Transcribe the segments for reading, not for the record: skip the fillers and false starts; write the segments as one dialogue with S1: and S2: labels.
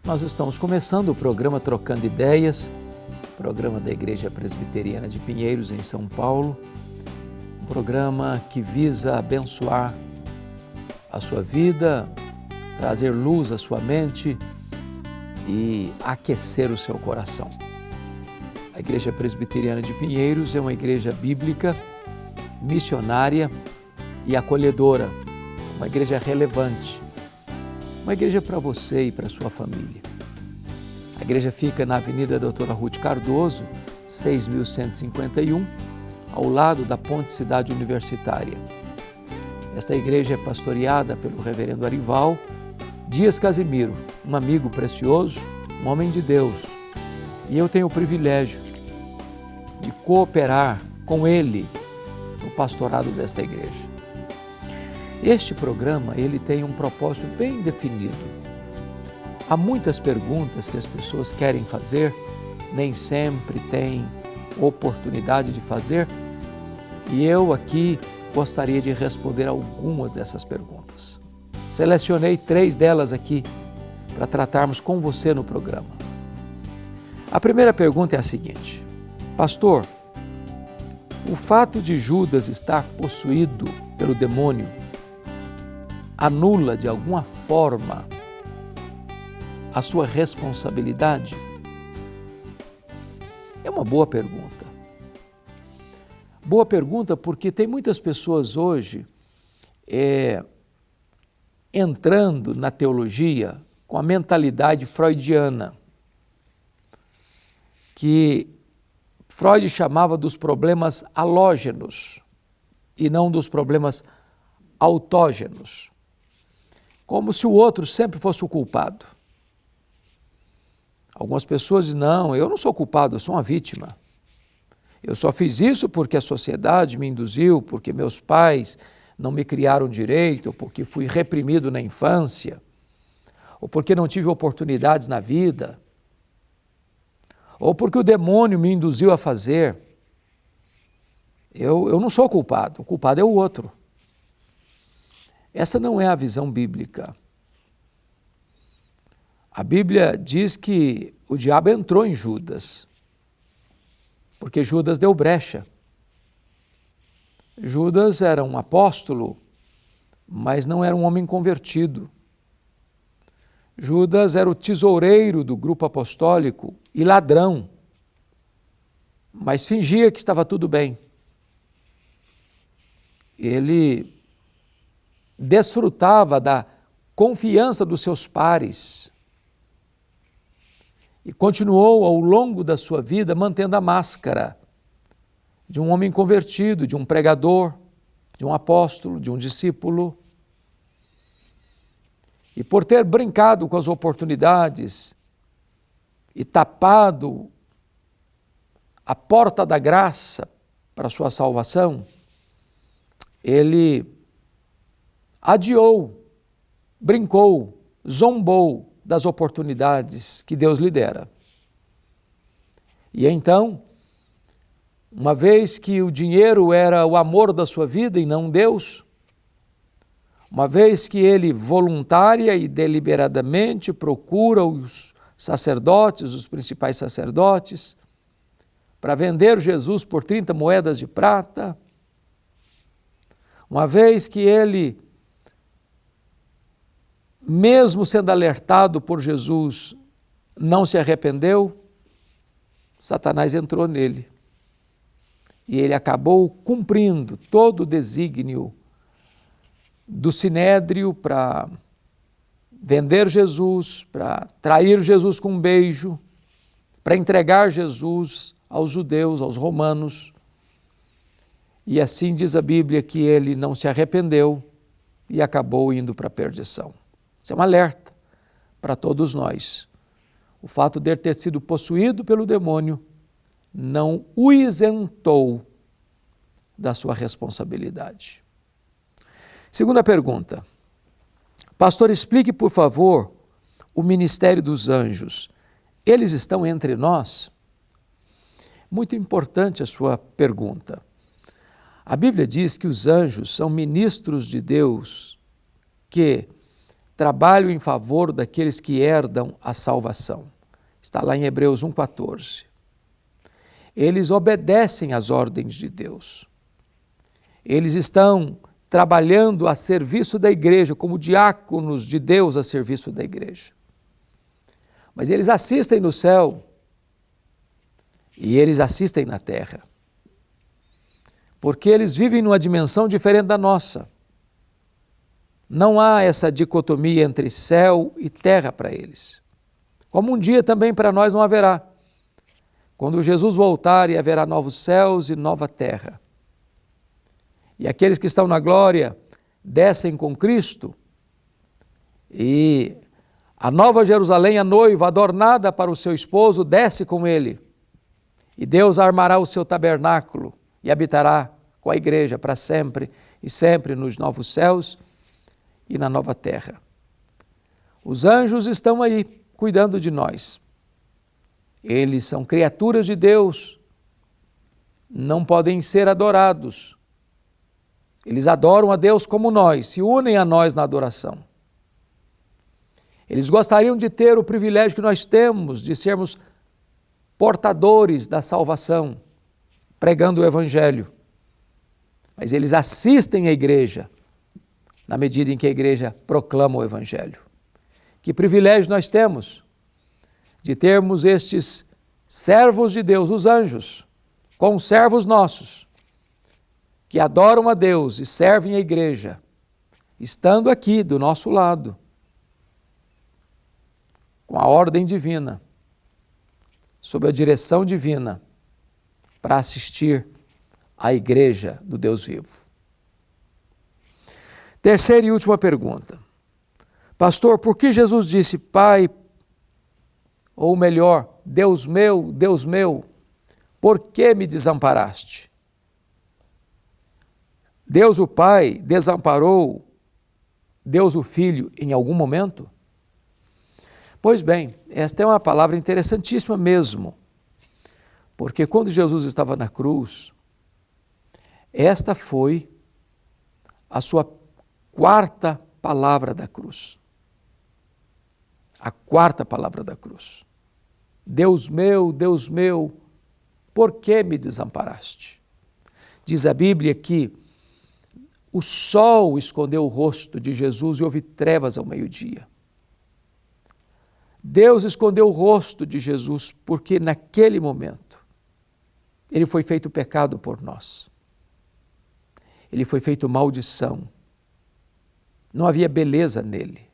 S1: Nós estamos começando o programa Trocando Ideias, programa da Igreja Presbiteriana de Pinheiros, em São Paulo, um programa que visa abençoar a sua vida, trazer luz à sua mente e aquecer o seu coração. A Igreja Presbiteriana de Pinheiros é uma igreja bíblica, missionária e acolhedora, uma igreja relevante, uma igreja para você e para a sua família. A igreja fica na Avenida Doutora Ruth Cardoso, 6.151, ao lado da Ponte Cidade Universitária. Esta igreja é pastoreada pelo reverendo Arival Dias Casimiro, um amigo precioso, um homem de Deus. E eu tenho o privilégio de cooperar com ele no pastorado desta igreja. Este programa, ele tem um propósito bem definido. Há muitas perguntas que as pessoas querem fazer, nem sempre têm oportunidade de fazer, e eu aqui gostaria de responder algumas dessas perguntas. Selecionei 3 delas aqui para tratarmos com você no programa. A primeira pergunta é a seguinte: Pastor, o fato de Judas estar possuído pelo demônio anula de alguma forma a sua responsabilidade? É uma boa pergunta. Boa pergunta porque tem muitas pessoas hoje entrando na teologia com a mentalidade freudiana, que Freud chamava dos problemas halógenos e não dos problemas autógenos, como se o outro sempre fosse o culpado. Algumas pessoas dizem, não, eu não sou culpado, eu sou uma vítima. Eu só fiz isso porque a sociedade me induziu, porque meus pais não me criaram direito, ou porque fui reprimido na infância, ou porque não tive oportunidades na vida, ou porque o demônio me induziu a fazer. Eu não sou culpado, o culpado é o outro. Essa não é a visão bíblica. A Bíblia diz que o diabo entrou em Judas, porque Judas deu brecha. Judas era um apóstolo, mas não era um homem convertido. Judas era o tesoureiro do grupo apostólico e ladrão, mas fingia que estava tudo bem. Ele desfrutava da confiança dos seus pares e continuou ao longo da sua vida mantendo a máscara de um homem convertido, de um pregador, de um apóstolo, de um discípulo. E por ter brincado com as oportunidades e tapado a porta da graça para a sua salvação, ele adiou, brincou, zombou das oportunidades que Deus lhe dera. E então, uma vez que o dinheiro era o amor da sua vida e não Deus, uma vez que ele voluntária e deliberadamente procura os sacerdotes, os principais sacerdotes, para vender Jesus por 30 moedas de prata, uma vez que ele, mesmo sendo alertado por Jesus, não se arrependeu, Satanás entrou nele. E ele acabou cumprindo todo o desígnio do sinédrio para vender Jesus, para trair Jesus com um beijo, para entregar Jesus aos judeus, aos romanos. E assim diz a Bíblia que ele não se arrependeu e acabou indo para a perdição. Isso é um alerta para todos nós. O fato de ele ter sido possuído pelo demônio não o isentou da sua responsabilidade. Segunda pergunta. Pastor, explique, por favor, o ministério dos anjos. Eles estão entre nós? Muito importante a sua pergunta. A Bíblia diz que os anjos são ministros de Deus que trabalham em favor daqueles que herdam a salvação. Está lá em Hebreus 1,14. Eles obedecem às ordens de Deus. Eles estão trabalhando a serviço da igreja, como diáconos de Deus a serviço da igreja. Mas eles assistem no céu e eles assistem na terra. Porque eles vivem numa dimensão diferente da nossa. Não há essa dicotomia entre céu e terra para eles. Como um dia também para nós não haverá. Quando Jesus voltar e haverá novos céus e nova terra. E aqueles que estão na glória descem com Cristo e a nova Jerusalém, a noiva adornada para o seu esposo, desce com ele. E Deus armará o seu tabernáculo e habitará com a igreja para sempre e sempre nos novos céus e na nova terra. Os anjos estão aí cuidando de nós. Eles são criaturas de Deus, não podem ser adorados. Eles adoram a Deus como nós, se unem a nós na adoração. Eles gostariam de ter o privilégio que nós temos de sermos portadores da salvação, pregando o Evangelho. Mas eles assistem à igreja, na medida em que a igreja proclama o Evangelho. Que privilégio nós temos de termos estes servos de Deus, os anjos, como servos nossos, que adoram a Deus e servem a igreja, estando aqui do nosso lado, com a ordem divina, sob a direção divina, para assistir à igreja do Deus vivo. Terceira e última pergunta. Pastor, por que Jesus disse, Pai, ou melhor, Deus meu, por que me desamparaste? Deus o Pai desamparou Deus o Filho em algum momento? Pois bem, esta é uma palavra interessantíssima mesmo, porque quando Jesus estava na cruz, esta foi a sua quarta palavra da cruz. A quarta palavra da cruz. Deus meu, por que me desamparaste? Diz a Bíblia que o sol escondeu o rosto de Jesus e houve trevas ao meio-dia. Deus escondeu o rosto de Jesus porque naquele momento ele foi feito pecado por nós. Ele foi feito maldição. Não havia beleza nele.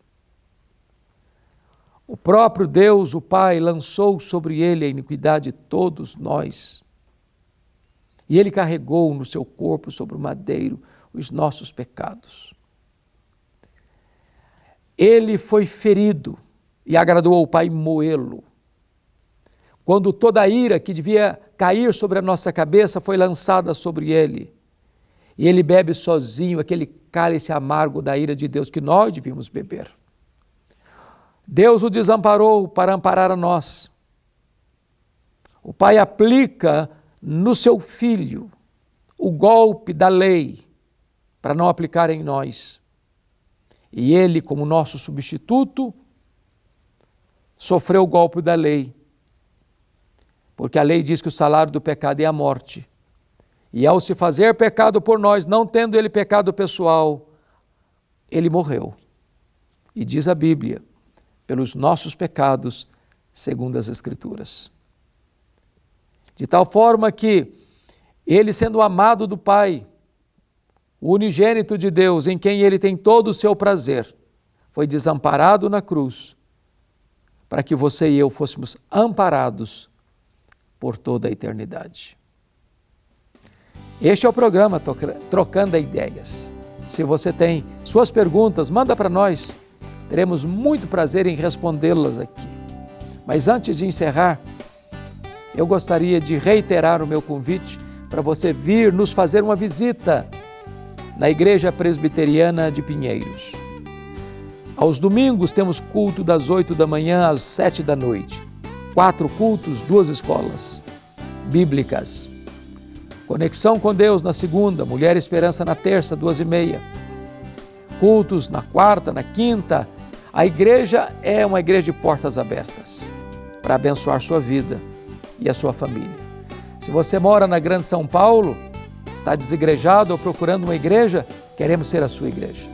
S1: O próprio Deus, o Pai, lançou sobre ele a iniquidade de todos nós. E ele carregou no seu corpo sobre o madeiro os nossos pecados. Ele foi ferido e agradou ao Pai moê-lo. Quando toda a ira que devia cair sobre a nossa cabeça foi lançada sobre ele, e ele bebe sozinho aquele cálice amargo da ira de Deus que nós devíamos beber. Deus o desamparou para amparar a nós. O Pai aplica no seu Filho o golpe da lei para não aplicar em nós. E ele, como nosso substituto, sofreu o golpe da lei. Porque a lei diz que o salário do pecado é a morte. E ao se fazer pecado por nós, não tendo ele pecado pessoal, ele morreu. E diz a Bíblia, pelos nossos pecados, segundo as Escrituras. De tal forma que ele, sendo amado do Pai, o unigênito de Deus, em quem ele tem todo o seu prazer, foi desamparado na cruz, para que você e eu fôssemos amparados por toda a eternidade. Este é o programa Trocando Ideias. Se você tem suas perguntas, manda para nós. Teremos muito prazer em respondê-las aqui. Mas antes de encerrar, eu gostaria de reiterar o meu convite para você vir nos fazer uma visita na Igreja Presbiteriana de Pinheiros. Aos domingos temos culto das 8 da manhã às 7 da noite. 4 cultos, 2 escolas bíblicas. Conexão com Deus na segunda, Mulher Esperança na terça, 2h30. Cultos na quarta, na quinta A igreja é uma igreja de portas abertas para abençoar sua vida e a sua família. Se você mora na Grande São Paulo, está desigrejado ou procurando uma igreja, queremos ser a sua igreja.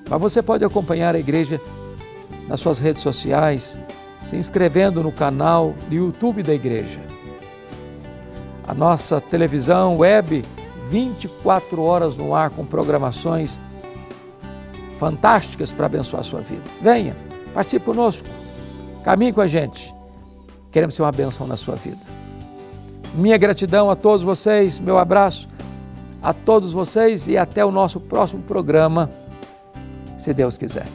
S1: Mas você pode acompanhar a igreja nas suas redes sociais, se inscrevendo no canal do YouTube da igreja. A nossa televisão web, 24 horas no ar, com programações fantásticas para abençoar a sua vida. Venha, participe conosco, caminhe com a gente. Queremos ser uma bênção na sua vida. Minha gratidão a todos vocês, meu abraço a todos vocês e até o nosso próximo programa, se Deus quiser.